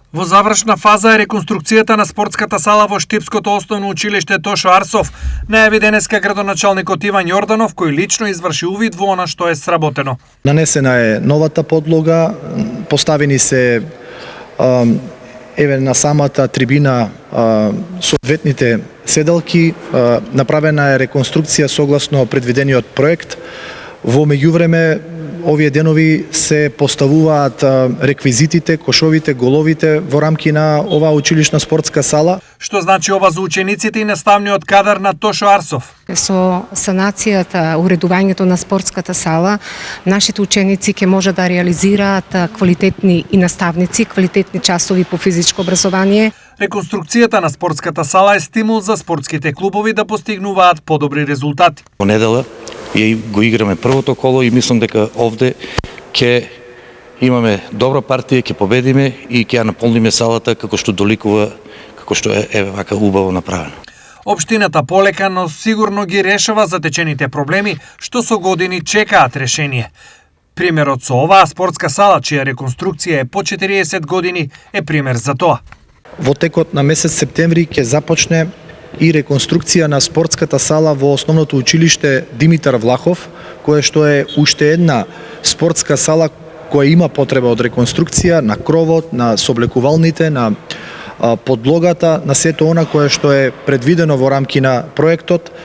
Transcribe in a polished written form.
Во завршна фаза е реконструкцијата на спортската сала во Штипското основно училиште Тошо Арсов, најави денеска градоначалникот Иван Јорданов, кој лично изврши увид во она што е сработено. Нанесена е новата подлога, поставени се на самата трибина соодветните седалки, направена е реконструкција согласно предвидениот проект. Во меѓувреме, овие денови се поставуваат реквизитите, кошовите, головите во рамки на оваа училишна спортска сала. Што значи ова за учениците и наставниот кадар на Тошо Арсов? Со санацијата, уредувањето на спортската сала, нашите ученици ќе може да реализираат квалитетни и наставници, квалитетни часови по физичко образование. Реконструкцијата на спортската сала е стимул за спортските клубови да постигнуваат подобри резултати. Во недела го играме првото коло и мислам дека овде ќе имаме добра партија, ќе победиме и ќе ја наполниме салата како што доликува, како што е вака убаво направено. Општината полека, но сигурно ги решава затечените проблеми што со години чекаат решение. Примерот со оваа спортска сала, чија реконструкција е по 40 години, е пример за тоа. Во текот на месец септември ќе започне и реконструкција на спортската сала во основното училиште Димитар Влахов, кое што е уште една спортска сала која има потреба од реконструкција на кровот, на сооблекувалните, на подлогата, на сето она кое што е предвидено во рамки на проектот.